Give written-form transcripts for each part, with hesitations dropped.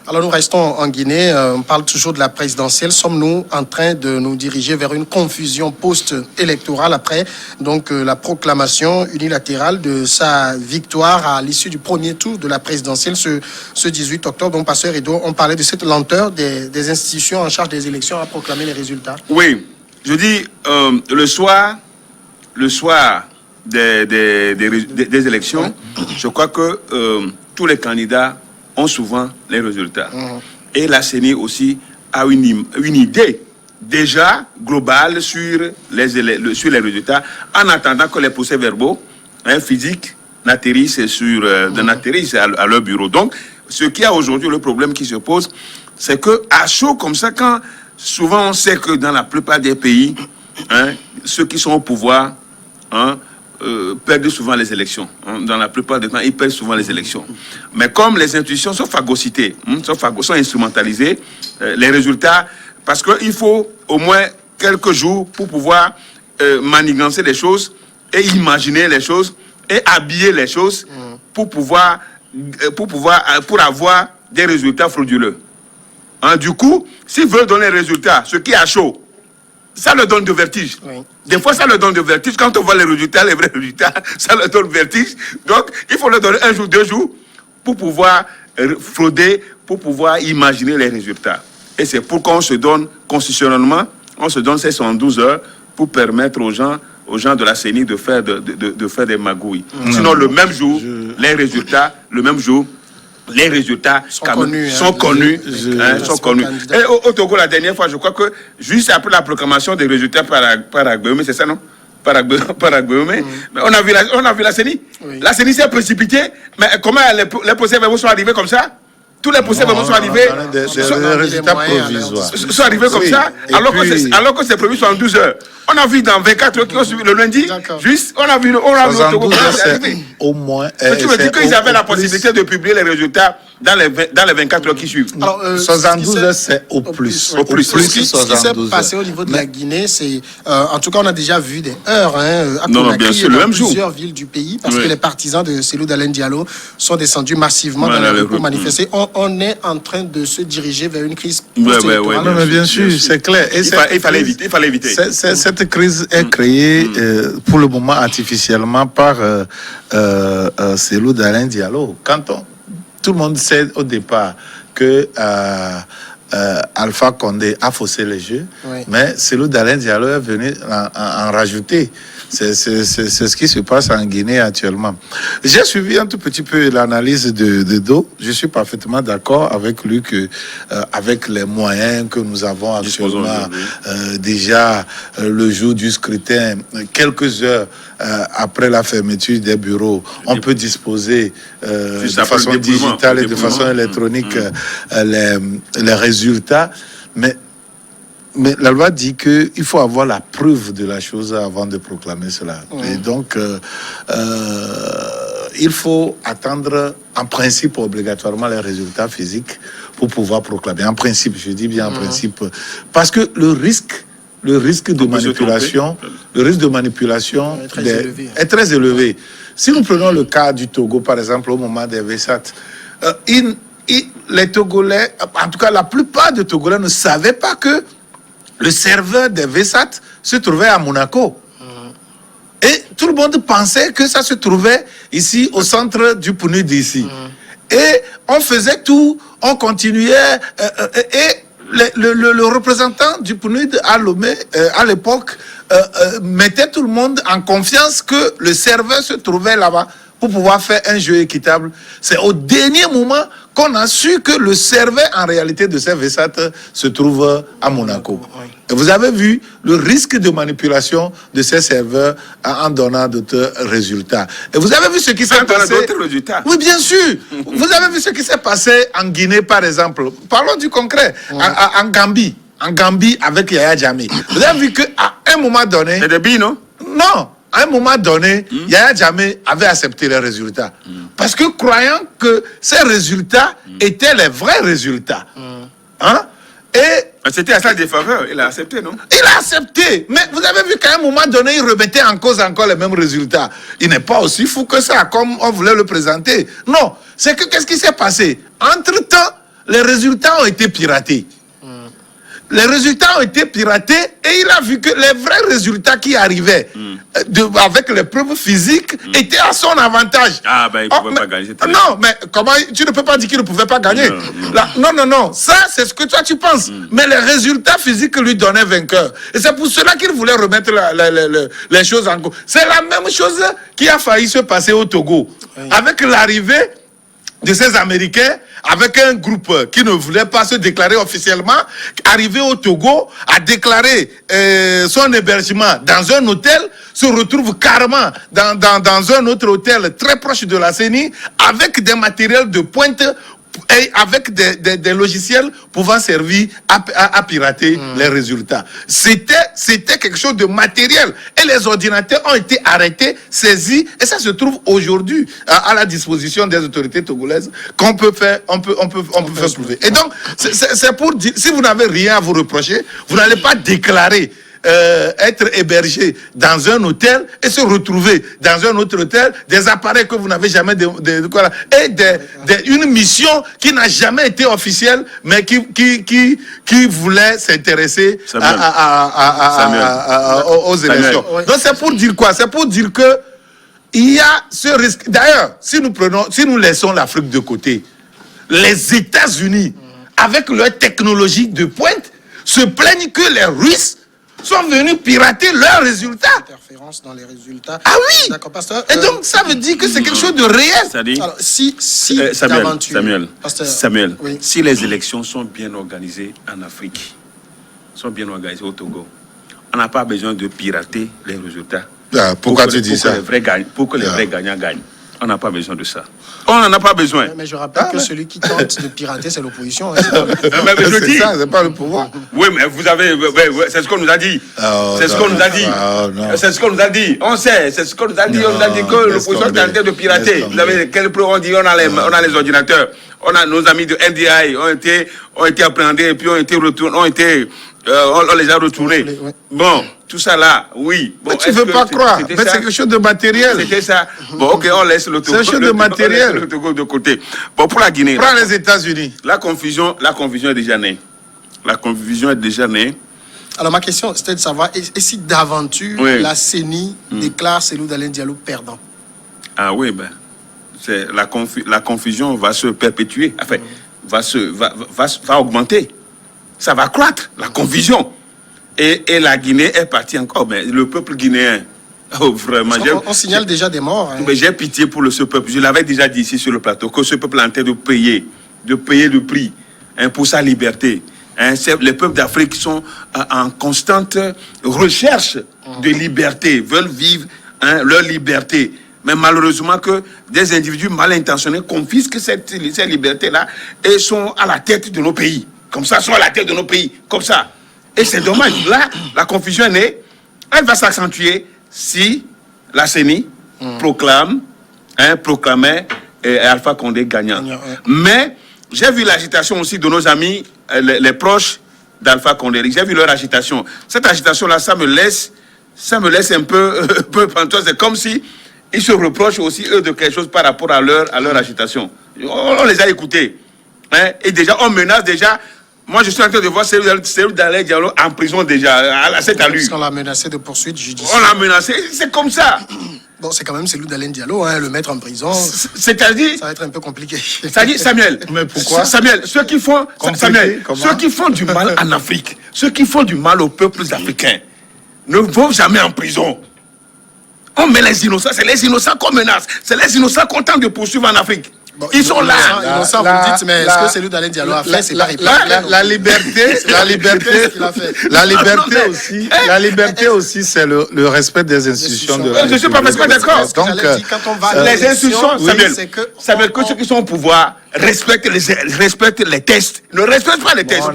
Alors nous restons en Guinée, on parle toujours de la présidentielle. Sommes-nous en train de nous diriger vers une confusion post-électorale après donc la proclamation unilatérale de sa victoire à l'issue du premier tour de la présidentielle ce 18 octobre. Donc Pasteur Edo, on parlait de cette lenteur des institutions en charge des élections à proclamer les résultats. Oui, je dis le soir des élections, je crois que tous les candidats ont souvent les résultats. Et la CENI aussi a une idée déjà globale sur les résultats, en attendant que les procès-verbaux physiques n'atterrissent à leur bureau. Donc, ce qui a aujourd'hui le problème qui se pose, c'est que à chaud comme ça, quand souvent on sait que dans la plupart des pays, ceux qui sont au pouvoir, perdent souvent les élections. Dans la plupart des temps, ils perdent souvent les élections. Mais comme les institutions sont phagocytées, sont instrumentalisées, les résultats, parce qu'il faut au moins quelques jours pour pouvoir manigancer les choses et imaginer les choses et habiller les choses pour avoir des résultats frauduleux. Du coup, s'ils veulent donner les résultats, ce qui est à chaud, ça leur donne de vertige. Oui. Des fois, ça leur donne de vertige. Quand on voit les résultats, les vrais résultats, ça leur donne vertige. Donc, il faut leur donner 1 jour, 2 jours pour pouvoir frauder, pour pouvoir imaginer les résultats. Et c'est pourquoi on se donne, constitutionnellement, on se donne ces 112 heures pour permettre aux gens de la CENI de faire des magouilles. Sinon, le même jour, les résultats sont connus. Et au Togo, la dernière fois, je crois que juste après la proclamation des résultats par Agbéomé, c'est ça, non? Par Agbéomé, mais on a vu la CENI. Oui. La CENI s'est précipitée, mais comment les procès-verbaux sont arrivés comme ça? Tous les procès-verbaux sont arrivés. Des résultats provisoires. Sont arrivés comme ça, alors que c'est prévu sur 12 heures. On a vu dans 24 heures qui ont suivi le lundi, juste, on a vu au Togo arriver. Au moins. Tu me dis qu'ils avaient la possibilité de publier les résultats dans les 24 heures qui suivent. Alors, 72 heures, c'est au plus. Au plus. Ce qui s'est passé au niveau de la Guinée, c'est. En tout cas, on a déjà vu des heurts à Conakry et dans plusieurs villes du pays, parce que les partisans de Cellou Dalein Diallo sont descendus massivement dans les rues pour manifester. On est en train de se diriger vers une crise post-électorale. Non, mais bien sûr, c'est clair. Et il fallait éviter. Cette crise est créée pour le moment artificiellement par Cellou Dalein Diallo. Tout le monde sait au départ que Alpha Condé a faussé les jeux, mais Cellou Dalein Diallo est venu en rajouter. C'est ce qui se passe en Guinée actuellement. J'ai suivi un tout petit peu l'analyse de Do. Je suis parfaitement d'accord avec lui que avec les moyens que nous avons actuellement, déjà le jour du scrutin, quelques heures après la fermeture des bureaux, on peut disposer de façon digitale et de façon électronique les résultats, mais la loi dit qu'il faut avoir la preuve de la chose avant de proclamer cela. Et donc, il faut attendre en principe obligatoirement les résultats physiques pour pouvoir proclamer. En principe, je dis bien en principe, parce que le risque de manipulation est très élevé. Si nous prenons le cas du Togo, par exemple, au moment des VSAT, les Togolais, en tout cas la plupart des Togolais ne savaient pas que le serveur des VSAT se trouvait à Monaco. Et tout le monde pensait que ça se trouvait ici, au centre du PNUD d'ici. Et on faisait tout, on continuait. Et le représentant du PNUD à Lomé, à l'époque, mettait tout le monde en confiance que le serveur se trouvait là-bas pour pouvoir faire un jeu équitable. C'est au dernier moment qu'on a su que le serveur, en réalité, de ces VSAT se trouve à Monaco. Et vous avez vu le risque de manipulation de ces serveurs en donnant d'autres résultats. Et vous avez vu ce qui s'est passé... Oui, bien sûr. Vous avez vu ce qui s'est passé en Guinée, par exemple. Parlons du concret. En Gambie. En Gambie, avec Yaya Jammeh. Vous avez vu qu'à un moment donné... C'est des billes, non? Non. À un moment donné, Yaya Jammeh avait accepté les résultats. Parce que croyant que ces résultats étaient les vrais résultats. Et c'était à sa défaveur, il a accepté, non? Il a accepté, mais vous avez vu qu'à un moment donné, il remettait en cause encore les mêmes résultats. Il n'est pas aussi fou que ça, comme on voulait le présenter. Non, c'est que qu'est-ce qui s'est passé? Entre-temps, les résultats ont été piratés. Les résultats ont été piratés et il a vu que les vrais résultats qui arrivaient avec les preuves physiques étaient à son avantage. Ah, ben, il ne pouvait pas gagner. Non, mais comment tu ne peux pas dire qu'il ne pouvait pas gagner? Non. Ça, c'est ce que toi tu penses. Mais les résultats physiques lui donnaient vainqueur. Et c'est pour cela qu'il voulait remettre les choses en cause. C'est la même chose qui a failli se passer au Togo. Oui. Avec l'arrivée de ces Américains, avec un groupe qui ne voulait pas se déclarer officiellement, arrivé au Togo, a déclaré son hébergement dans un hôtel, se retrouve carrément dans un autre hôtel très proche de la CENI, avec des matériels de pointe et avec des logiciels pouvant servir à pirater les résultats. C'était quelque chose de matériel. Et les ordinateurs ont été arrêtés, saisis, et ça se trouve aujourd'hui à la disposition des autorités togolaises qu'on peut faire, on peut faire prouver. Et donc, c'est pour dire, si vous n'avez rien à vous reprocher, vous n'allez pas déclarer être hébergé dans un hôtel et se retrouver dans un autre hôtel, des appareils que vous n'avez jamais et une mission qui n'a jamais été officielle, mais qui voulait s'intéresser aux élections. Oui. Donc c'est pour dire quoi? C'est pour dire que il y a ce risque. D'ailleurs, si nous laissons l'Afrique de côté, les États-Unis, avec leur technologie de pointe, se plaignent que les Russes sont venus pirater leurs résultats. Interférence dans les résultats. Ah oui. D'accord, pasteur. Et donc ça veut dire que c'est quelque chose de réel. Alors, si Samuel, oui. Si les élections sont bien organisées en Afrique, sont bien organisées au Togo, on n'a pas besoin de pirater les résultats. Ah, pourquoi tu dis ça? Pour que les vrais gagnants gagnent. On n'a pas besoin de ça. On n'en a pas besoin. Mais je rappelle que celui qui tente de pirater, c'est l'opposition. Hein, c'est ça, c'est pas le pouvoir. Oui, mais vous avez... c'est ce qu'on nous a dit. C'est ce qu'on nous a dit. C'est ce qu'on nous a dit. On sait, c'est ce qu'on nous a dit. On nous a dit que l'opposition est en train de pirater. Vous avez quel preuve? On dit on a les ordinateurs. On a nos amis de NDI ont été appréhendés et puis ont été retournés. On les a retournés. Oui. Bon, tout ça là, oui. Bon, mais tu ne veux pas croire. Mais c'est quelque chose de matériel. C'était ça. Bon, ok, on laisse le Togo. C'est quelque chose de matériel. Le Togo de côté. Bon, pour la Guinée. Prends les États-Unis. La confusion est déjà née. La confusion est déjà née. Alors, ma question, c'était de savoir, et si d'aventure, la CENI déclare Cellou Dalein Diallo perdant? Ah oui, ben. La confusion va se perpétuer. Enfin, va augmenter. Ça va croître, la confusion. Et la Guinée est partie encore. Mais le peuple guinéen, vraiment... On signale déjà des morts. Hein. Mais j'ai pitié pour ce peuple. Je l'avais déjà dit ici sur le plateau, que ce peuple est en train de payer le prix pour sa liberté. Les peuples d'Afrique sont en constante recherche de liberté, veulent vivre leur liberté. Mais malheureusement que des individus mal intentionnés confisquent cette liberté-là et sont à la tête de nos pays. Comme ça, sont à la tête de nos pays, comme ça. Et c'est dommage. Là, la confusion est née. Elle va s'accentuer si la CENI proclamait Alpha Condé gagnant. Mais j'ai vu l'agitation aussi de nos amis, les proches d'Alpha Condé. J'ai vu leur agitation. Cette agitation-là, ça me laisse un peu pantoise. C'est comme si ils se reprochent aussi, eux, de quelque chose par rapport à leur agitation. On les a écoutés. Et déjà, on menace déjà. Moi, je suis en train de voir Cellou Dalein Diallo en prison déjà, à cette allure. On l'a menacé de poursuites judiciaires. On l'a menacé, c'est comme ça. Bon, c'est quand même Cellou Dalein Diallo, le mettre en prison. C'est-à-dire... Ça va être un peu compliqué. C'est-à-dire, Samuel... Mais pourquoi? Samuel, ceux qui font du mal en Afrique, ceux qui font du mal aux peuples africains, ne vont jamais en prison. On met les innocents, c'est les innocents qu'on menace. C'est les innocents qu'on tente de poursuivre en Afrique. Bon, ils sont là. Innocents, vous dites, mais est-ce que Cellou Dalein Diallo a fait? C'est pas la liberté aussi, c'est le respect des institutions de la République. Je ne suis pas d'accord. Donc, quand on va les institutions, Samuel, que ceux qui sont au pouvoir respectent les tests. Ne respectent pas les tests.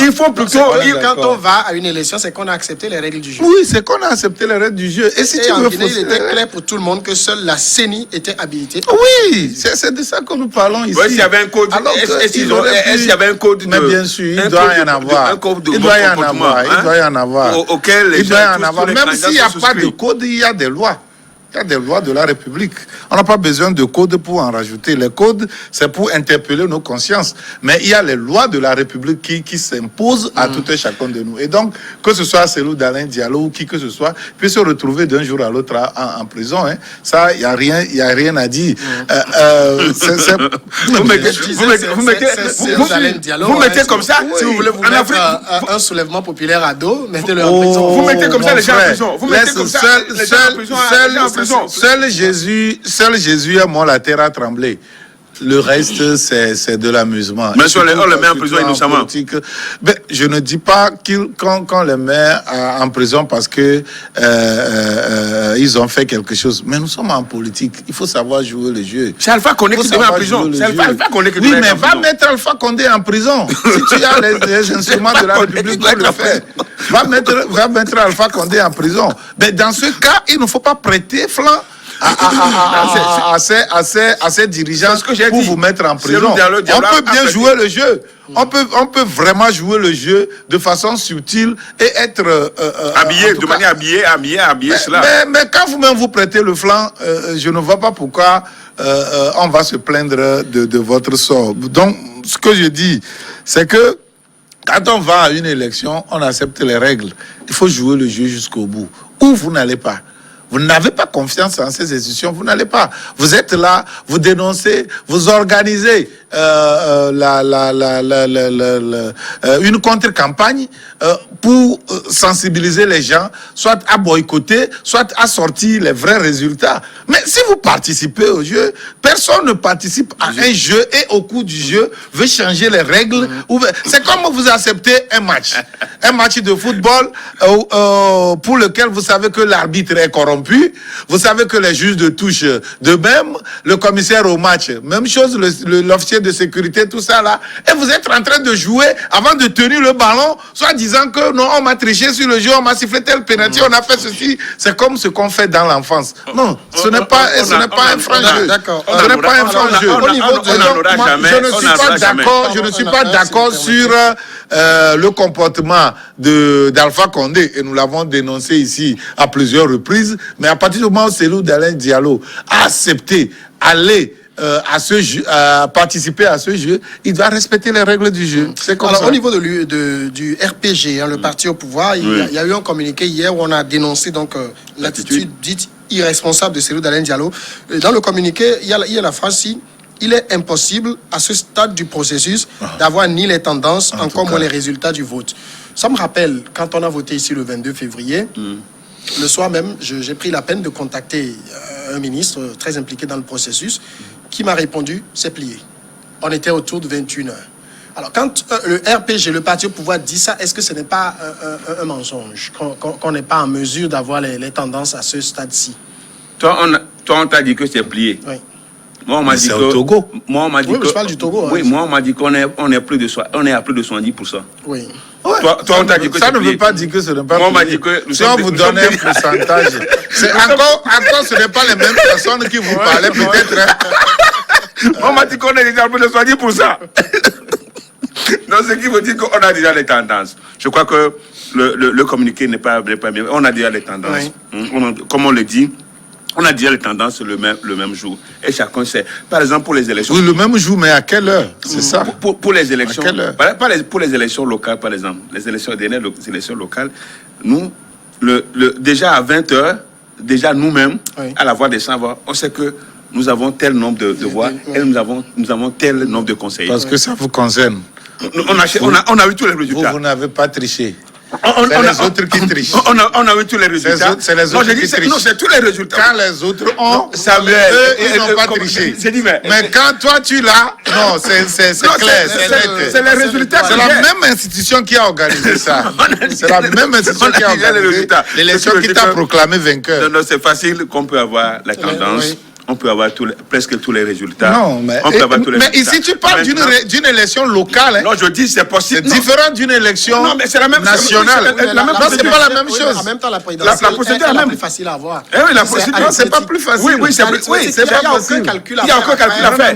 Il faut plutôt... Quand on va à une élection, c'est qu'on a accepté les règles du jeu. Oui, c'est qu'on a accepté les règles du jeu. Et si tu en veux... Guinée, il était clair pour tout le monde que seule la CENI était habilitée. Oui, c'est de ça que nous parlons ici. Oui, s'il y avait un code... Est-ce qu'il y avait un code de... Mais bien sûr, il doit y en avoir. Il doit y en avoir. Auquel les gens... Même s'il n'y a pas de code, il y a des lois. Il y a des lois de la République. On n'a pas besoin de codes pour en rajouter. Les codes, c'est pour interpeller nos consciences. Mais il y a les lois de la République qui s'imposent à tout un chacun de nous. Et donc, que ce soit Cellou Dalein Diallo ou qui que ce soit, peut se retrouver d'un jour à l'autre en prison. Hein. Ça, il n'y a rien à dire. Vous mettez comme ça, si vous voulez vous mettre un soulèvement populaire à dos, mettez-le en prison. Vous mettez comme ça les gens en prison. Vous mettez comme ça les gens en prison. Seul Jésus a mon la terre a tremblé. Le reste, c'est de l'amusement. Mais on le met en prison innocemment. Ben, je ne dis pas qu'on les met en prison parce que ils ont fait quelque chose. Mais nous sommes en politique. Il faut savoir jouer le jeu. C'est Alpha Condé qui te met en prison. C'est Alpha Condé qui te met en prison. Oui, mais va mettre Alpha Condé en prison. Si tu as les instruments de la République pour le faire, va mettre Alpha Condé en prison. Mais dans ce cas, il ne faut pas prêter flanc à ces dirigeants pour vous mettre en prison. On peut bien jouer le jeu. On peut vraiment jouer le jeu de façon subtile et être habillé, de manière habillé cela. Mais quand vous-même vous prêtez le flanc, je ne vois pas pourquoi on va se plaindre de votre sort. Donc, ce que je dis, c'est que quand on va à une élection, on accepte les règles. Il faut jouer le jeu jusqu'au bout. Ou vous n'allez pas. Vous n'avez pas confiance en ces institutions, vous n'allez pas. Vous êtes là, vous dénoncez, vous organisez une contre-campagne pour sensibiliser les gens, soit à boycotter, soit à sortir les vrais résultats. Mais si vous participez au jeu, personne ne participe à un jeu et au cours du jeu veut changer les règles. C'est comme vous acceptez un match de football pour lequel vous savez que l'arbitre est corrompu. Vous savez que les juges de touche, de même, le commissaire au match, même chose, l'officier de sécurité, tout ça là. Et vous êtes en train de jouer avant de tenir le ballon, soit disant que non, on m'a triché sur le jeu, on m'a sifflé tel pénalty, on a fait ceci. C'est comme ce qu'on fait dans l'enfance. Non, ce n'est pas un franc jeu. D'accord. Ce n'est pas un franc jeu. Au niveau je ne suis pas d'accord sur le comportement d'Alpha Condé, et nous l'avons dénoncé ici à plusieurs reprises. Mais à partir du moment où Cellou Dalein Diallo a accepté aller participer à ce jeu, il doit respecter les règles du jeu. C'est comme ça. Au niveau du RPG, le parti au pouvoir, il y a eu un communiqué hier où on a dénoncé donc l'attitude dite irresponsable de Cellou Dalein Diallo. Dans le communiqué, il y a la phrase ci: il est impossible à ce stade du processus d'avoir ni les tendances, encore moins les résultats du vote. Ça me rappelle quand on a voté ici le 22 février. Le soir même, j'ai pris la peine de contacter un ministre très impliqué dans le processus qui m'a répondu, c'est plié. On était autour de 21h. Alors, quand le RPG, le parti au pouvoir, dit ça, est-ce que ce n'est pas un mensonge, qu'on n'est pas en mesure d'avoir les tendances à ce stade-ci? Toi, on t'a dit que c'est plié. Oui. Moi, on m'a dit au Togo. Moi, on m'a dit que... je parle du Togo. Oui, moi, on m'a dit qu'on est à plus de 70%. Oui. Ouais. Toi, on t'a dit que ça ne veut pas dire que ce n'est pas. Moi, on m'a dit que si on vous donne un pourcentage, c'est encore, ce n'est pas les mêmes personnes qui vous parlaient, peut-être. Moi, on m'a dit qu'on est déjà à plus de 70%. Donc, ce qui veut dire qu'on a déjà les tendances. Je crois que le communiqué n'est pas bien. On a déjà les tendances. Oui. Comme on le dit, on a déjà les tendances le même jour. Et chacun sait. Par exemple, pour les élections. Oui, le même jour, mais à quelle heure? C'est ça. Pour les élections. À quelle heure? Pour les élections locales, par exemple. Les élections locales, nous, déjà à 20h, déjà nous-mêmes, à la voix des sans-voix, on sait que nous avons tel nombre de voix et nous avons tel nombre de conseillers. Parce que ça vous concerne. On a eu tous les résultats. Vous n'avez pas triché. C'est les autres qui trichent. On a eu tous les résultats. C'est les autres qui trichent. Non, c'est tous les résultats. Quand les autres ont, ils n'ont pas triché. Mais quand toi tu l'as, non, c'est clair, c'est les résultats. C'est la même institution qui a organisé ça. C'est la même institution qui a organisé l'élection qui t'a proclamé vainqueur. Non, c'est facile qu'on peut avoir la tendance. on peut avoir presque tous les résultats. Non, mais, on peut avoir tous les mais résultats. ici, tu parles d'une élection locale. Hein. Non, je dis c'est possible. C'est différent d'une élection non, mais c'est la même, nationale. Non, c'est pas la même chose. En même temps, la présidentielle procédure est est la même plus facile à avoir. Eh oui, la procédure, c'est pas plus facile. Oui, c'est plus c'est pas facile. Il y a aucun calcul à faire.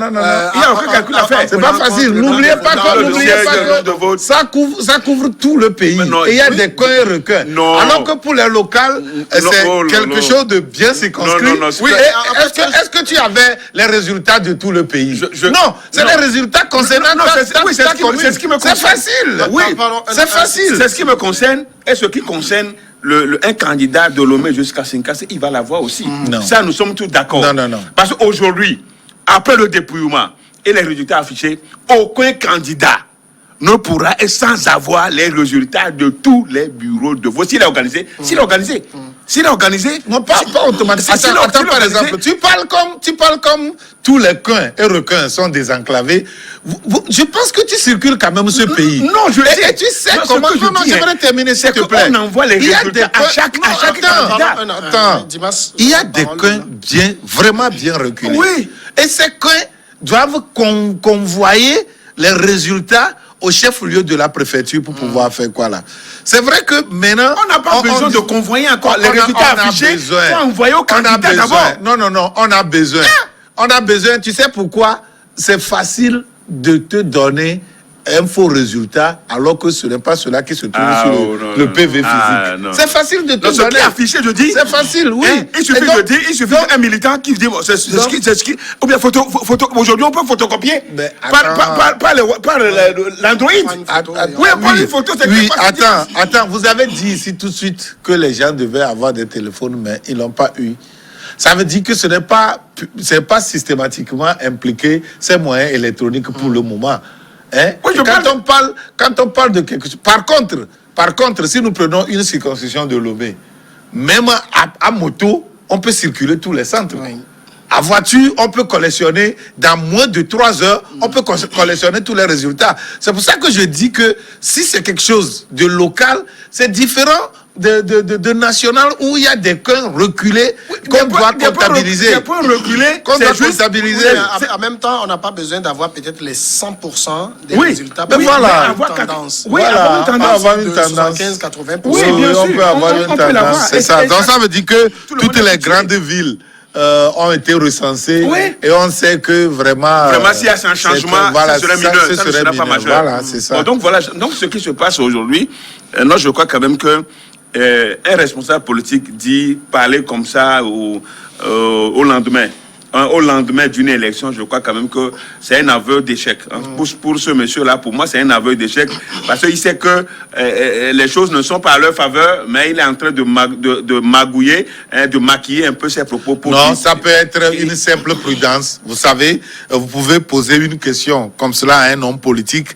Il y a aucun calcul à faire. C'est pas facile. N'oubliez pas que ça couvre tout le pays. Et il y a des coins et recoins. Alors que pour les locales, c'est quelque chose de bien circonscrit. Oui. Est-ce que tu avais les résultats de tout le pays? Non, c'est les résultats concernant ta commune. C'est facile. Oui, c'est facile. C'est ce qui me concerne et ce qui concerne un candidat de Lomé jusqu'à Sinkasse, il va l'avoir aussi. Non. Ça, nous sommes tous d'accord. Non. Parce qu'aujourd'hui, après le dépouillement et les résultats affichés, aucun candidat ne pourra être sans avoir les résultats de tous les bureaux de vote. S'il est organisé, non, pas automatiquement. Attends, par exemple, tu parles comme tous les coins et recoins sont désenclavés. Je pense que tu circules quand même ce pays. Non, je dis. Et tu sais comment. Non, j'aimerais terminer, s'il te plaît. On envoie les résultats à chaque candidat. Attends. Il y a des coins vraiment bien reculés. Oui. Et ces coins doivent convoyer les résultats au chef-lieu de la préfecture pour pouvoir faire quoi là. C'est vrai que maintenant... On n'a pas besoin de convoyer encore les résultats affichés. Il faut envoyer au candidat d'abord. Non, on a besoin. On a besoin, tu sais pourquoi? C'est facile de te donner un faux résultat alors que ce n'est pas cela qui se trouve sur le PV physique. C'est facile de te donner. Ce qui est affiché, je dis. C'est facile, oui. Il suffit d'un militant qui dit, c'est ce qui. Ou bien aujourd'hui on peut photocopier par l'Android. Oui, prendre une photo, c'est oui, attends, vous avez dit ici tout de suite que les gens devaient avoir des téléphones, mais ils l'ont pas eu. Ça veut dire que ce n'est pas systématiquement impliqué ces moyens électroniques pour le moment. Hein? Oui, quand on parle de quelque chose. Par contre, si nous prenons une circonscription de Lomé, même à moto, on peut circuler tous les centres. Oui. À voiture, on peut collectionner dans moins de 3 heures, on peut collectionner tous les résultats. C'est pour ça que je dis que si c'est quelque chose de local, c'est différent de national où il y a des coins reculés qu'on doit comptabiliser. Des points reculés, qu'on doit comptabiliser. En même temps, on n'a pas besoin d'avoir peut-être les 100% des résultats. Mais voilà. Avoir tendance. Oui, avoir une tendance. 15-80%. Oui, bien sûr. On peut avoir une tendance. C'est ça. Donc ça veut dire que toutes les grandes villes ont été recensés et on sait que vraiment s'il y a un changement, ce serait mineur, ça ne serait pas majeur. Voilà, c'est ça. Donc ce qui se passe aujourd'hui, je crois quand même que un responsable politique dit parler comme ça au lendemain. Au lendemain d'une élection, je crois quand même que c'est un aveu d'échec. Pour ce monsieur-là, pour moi, c'est un aveu d'échec parce qu'il sait que les choses ne sont pas à leur faveur, mais il est en train de magouiller, de maquiller un peu ses propos. Non, ça peut être une simple prudence. Vous savez, vous pouvez poser une question comme cela à un homme politique.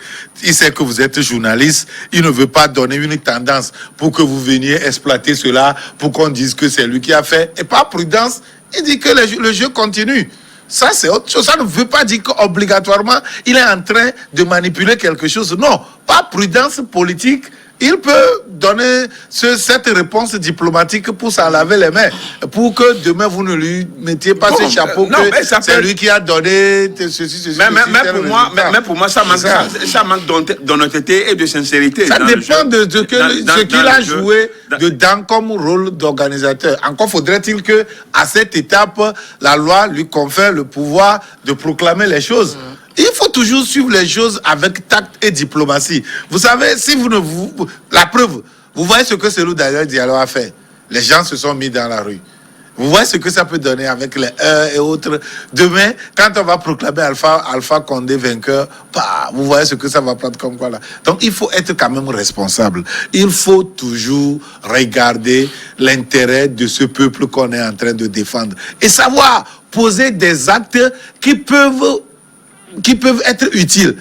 Il sait que vous êtes journaliste. Il ne veut pas donner une tendance pour que vous veniez exploiter cela, pour qu'on dise que c'est lui qui a fait. Et par prudence, il dit que le jeu continue. Ça, c'est autre chose. Ça ne veut pas dire qu'obligatoirement, il est en train de manipuler quelque chose. Non, par prudence politique, il peut donner cette réponse diplomatique pour s'en laver les mains. Pour que demain, vous ne lui mettiez pas ce chapeau que c'est lui qui a donné ceci. Mais pour moi, ça manque d'honnêteté et de sincérité. Ça dépend de ce qu'il a joué dedans comme rôle d'organisateur. Encore faudrait-il que, à cette étape, la loi lui confère le pouvoir de proclamer les choses. Il faut toujours suivre les choses avec tact et diplomatie. Vous savez, si la preuve, vous voyez ce que Cellou Diallo a fait. Les gens se sont mis dans la rue. Vous voyez ce que ça peut donner avec les heures et autres. Demain, quand on va proclamer Alpha Condé vainqueur, vous voyez ce que ça va prendre comme quoi là. Donc, il faut être quand même responsable. Il faut toujours regarder l'intérêt de ce peuple qu'on est en train de défendre. Et savoir poser des actes qui peuvent être utiles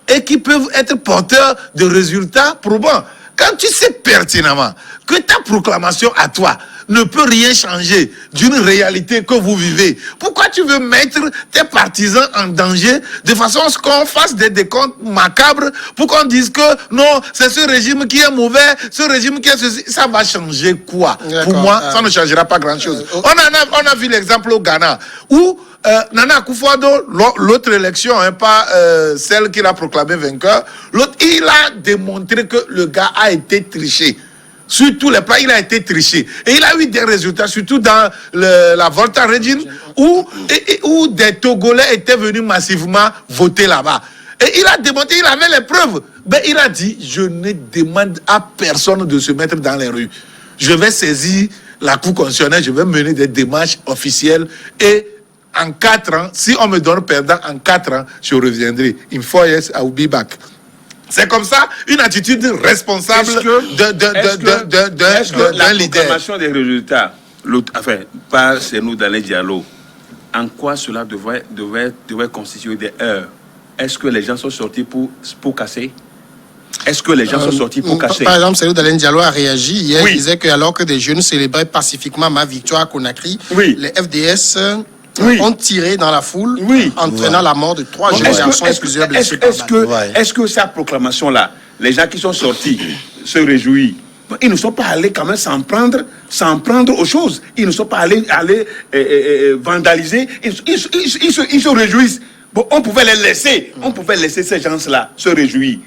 et qui peuvent être porteurs de résultats probants. Quand tu sais pertinemment que ta proclamation à toi ne peut rien changer d'une réalité que vous vivez. Pourquoi tu veux mettre tes partisans en danger de façon à ce qu'on fasse des décomptes macabres pour qu'on dise que non, c'est ce régime qui est mauvais, ce régime qui est ceci. Ça va changer quoi? Pour moi, ça ne changera pas grand-chose. On a vu l'exemple au Ghana où Nana Akufo-Addo, l'autre élection, pas celle qu'il a proclamée vainqueur, l'autre, il a démontré que le gars a été triché. Sur tous les plans, il a été triché. Et il a eu des résultats, surtout dans la Volta Region, où des Togolais étaient venus massivement voter là-bas. Et il a démontré, il avait les preuves. Mais il a dit, je ne demande à personne de se mettre dans les rues. Je vais saisir la Cour constitutionnelle, je vais mener des démarches officielles et en 4 ans, si on me donne perdant, en 4 ans, je reviendrai. In 4 years, I will be back. C'est comme ça, une attitude responsable d'un leader. La proclamation des résultats, enfin, par Cellou Dalein Diallo, en quoi cela devrait constituer des heures? Est-ce que les gens sont sortis pour casser? Est-ce que les gens sont sortis pour casser? Par exemple, Cellou Dalein Diallo a réagi hier. Oui. Il disait que alors que des jeunes célébraient pacifiquement ma victoire à Conakry, Oui. les FDS Oui. ont tiré dans la foule, Oui. entraînant la mort de 3 jeunes garçons et plusieurs blessés. Est-ce que sa proclamation-là, les gens qui sont sortis se réjouissent? Ils ne sont pas allés quand même s'en prendre aux choses. Ils ne sont pas allés vandaliser. Ils se réjouissent. Bon, on pouvait les laisser. On pouvait laisser ces gens-là se réjouir.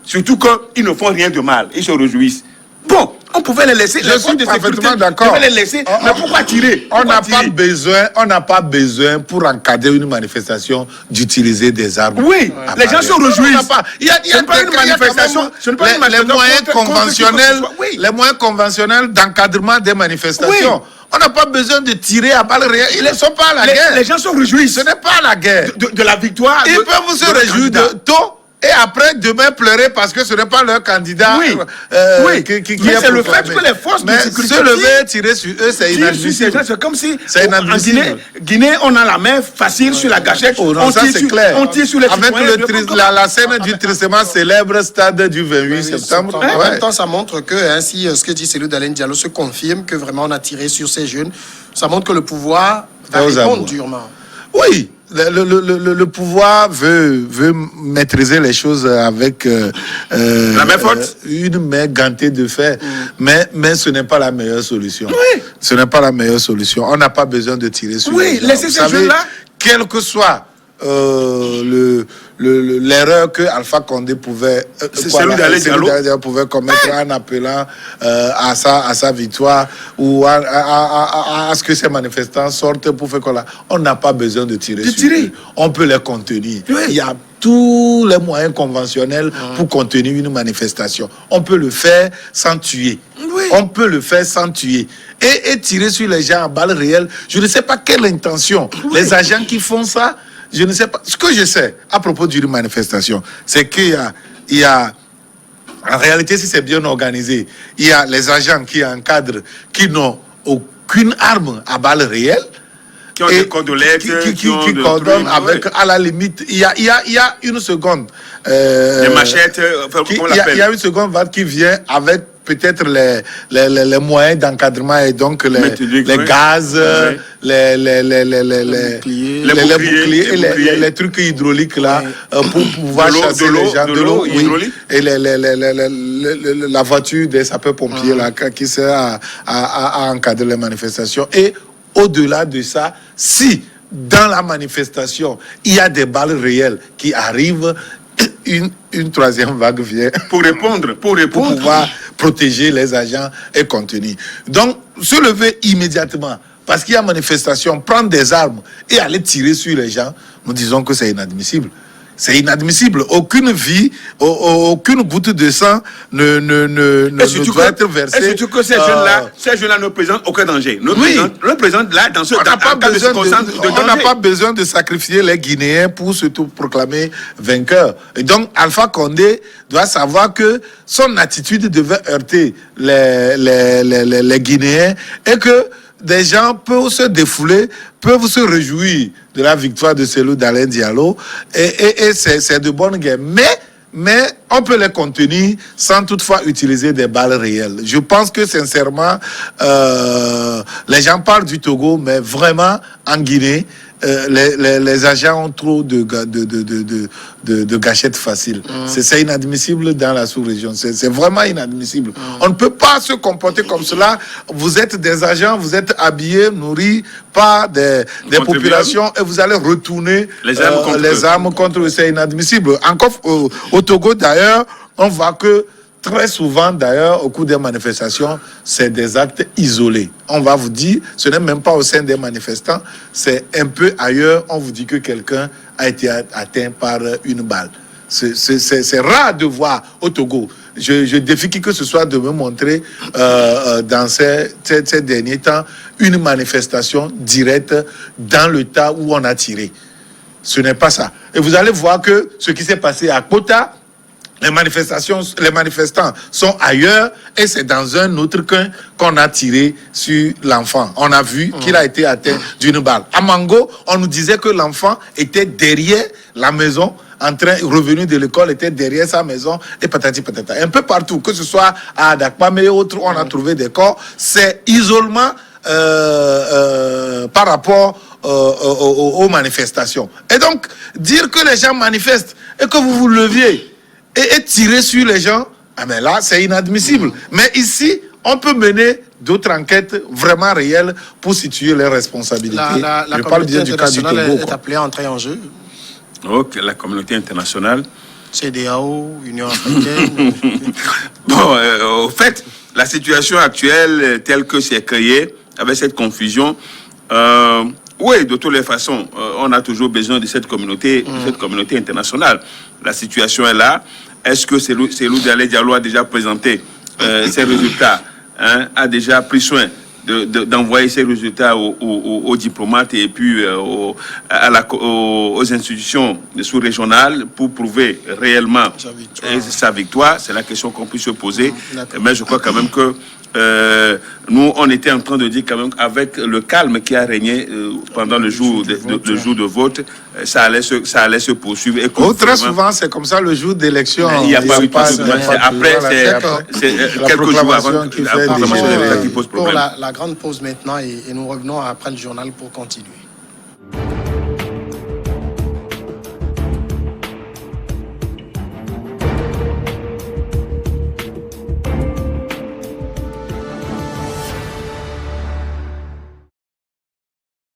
Surtout qu'ils ne font rien de mal. Ils se réjouissent. Bon, on pouvait les laisser. Je suis parfaitement d'accord. On pouvait les laisser. Mais pourquoi tirer? On n'a pas besoin pour encadrer une manifestation d'utiliser des armes. Oui, les gens se réjouissent. Il y a pas une manifestation. Les moyens conventionnels, les moyens conventionnels d'encadrement des manifestations. Oui. On n'a pas besoin de tirer à balles réelles. Ils ne sont pas à la guerre. Les gens se réjouissent. Ce n'est pas la guerre. De la victoire. Ils peuvent se réjouir de tôt. Et après, demain, pleurer parce que ce n'est pas leur candidat Oui. qui Mais est c'est le proclamé. fait que les forces de Mais sécurité se lever, tirer sur eux, c'est inadmissible. C'est comme si C'est inadmissible. en Guinée, on a la main facile sur la gâchette. Oh non, ça c'est clair. On tire sur les Avec citoyens. la scène du tristement célèbre stade du 28 septembre. En Ouais. même temps, ça montre que si ce que dit Cellou Dalein Diallo se confirme, que vraiment on a tiré sur ces jeunes, ça montre que le pouvoir va Aux répondre abois. durement. Oui, le pouvoir veut maîtriser les choses avec La main forte. une main gantée de fer. Mais ce n'est pas la meilleure solution. Oui. Ce n'est pas la meilleure solution. On n'a pas besoin de tirer sur Oui, les gens. laissez Vous ces savez, jeunes-là. quel que soit l'erreur que Alpha Condé pouvait Cellou Dalein Diallo pouvait commettre en appelant à sa victoire ou à ce que ces manifestants sortent pour faire quoi là. On n'a pas besoin de tirer sur eux. On peut les contenir. Oui. Il y a tous les moyens conventionnels pour contenir une manifestation. On peut le faire sans tuer. Oui. On peut le faire sans tuer. Et tirer sur les gens à balles réelles, je ne sais pas quelle intention. Les agents qui font ça, je ne sais pas. Ce que je sais à propos d'une manifestation, c'est qu'il y a, en réalité, si c'est bien organisé, il y a les agents qui encadrent, qui n'ont aucune arme à balles réelles. Qui ont des codes de lettres, qui coordonnent avec, à la limite, il y a une seconde. Des machettes, comment on l'appelle? Il y a une seconde vague qui vient avec peut-être les moyens d'encadrement et donc les gaz, les boucliers et les trucs hydrauliques là pour pouvoir chasser les gens de l'eau et la voiture des sapeurs-pompiers là qui sert à encadrer les manifestations. Et au-delà de ça, si dans la manifestation il y a des balles réelles qui arrivent, une troisième vague vient pour pouvoir protéger les agents et contenir. Donc, se lever immédiatement parce qu'il y a manifestation, prendre des armes et aller tirer sur les gens, nous disons que c'est inadmissible. C'est inadmissible. Aucune vie, aucune goutte de sang ne doit être versée. Et surtout que ces jeunes-là ne présentent aucun danger. Ne présentent là dans ce on n'a danger. pas besoin de sacrifier les Guinéens pour se proclamer vainqueur. Et donc, Alpha Condé doit savoir que son attitude devait heurter les Guinéens et que des gens peuvent se défouler, peuvent se réjouir de la victoire de Cellou Dalein Diallo et c'est de bonne guerre. mais on peut les contenir sans toutefois utiliser des balles réelles. Je pense que sincèrement, les gens parlent du Togo, mais vraiment en Guinée, les agents ont trop de gâchettes faciles. C'est inadmissible dans la sous-région. C'est vraiment inadmissible. On ne peut pas se comporter comme cela. Vous êtes des agents, vous êtes habillés, nourris par des populations et vous allez retourner les armes contre eux. C'est inadmissible. Encore au Togo, d'ailleurs, on voit que très souvent, d'ailleurs, au cours des manifestations, c'est des actes isolés. On va vous dire, ce n'est même pas au sein des manifestants, c'est un peu ailleurs, on vous dit que quelqu'un a été atteint par une balle. C'est rare de voir au Togo. Je défie qui que ce soit de me montrer dans ces derniers temps une manifestation directe dans le tas où on a tiré. Ce n'est pas ça. Et vous allez voir que ce qui s'est passé à Kota, les manifestants sont ailleurs et c'est dans un autre coin qu'on a tiré sur l'enfant. On a vu qu'il a été atteint d'une balle. À Mango, on nous disait que l'enfant était derrière la maison, revenu de l'école, était derrière sa maison et patati patata. Un peu partout, que ce soit à Adakpame et autres, on a trouvé des corps. C'est isolement par rapport aux manifestations. Et donc, dire que les gens manifestent et que vous vous leviez et tirer sur les gens, ah mais là, c'est inadmissible. Mais ici, on peut mener d'autres enquêtes vraiment réelles pour situer les responsabilités. La Je parle bien du cas du Togo. est appelée à entrer en jeu. Ok, la communauté internationale. CEDEAO, Union africaine. Bon, au fait, la situation actuelle, telle que c'est créé, avec cette confusion, oui, de toutes les façons, on a toujours besoin de cette communauté internationale. La situation est là. Est-ce que Cellou Dalein Diallo a déjà présenté ses résultats, a déjà pris soin d'envoyer ces résultats aux diplomates et puis aux institutions sous-régionales pour prouver réellement sa victoire? C'est la question qu'on peut se poser. Mais je crois quand même que nous, on était en train de dire quand même, avec le calme qui a régné pendant le jour de vote, ça allait se poursuivre. Et très souvent, c'est comme ça le jour d'élection. Il n'y a pas eu de... Après, c'est quelques jours avant la proclamation de l'État qui pose problème. Pour la grande pause maintenant et nous revenons après le journal pour continuer.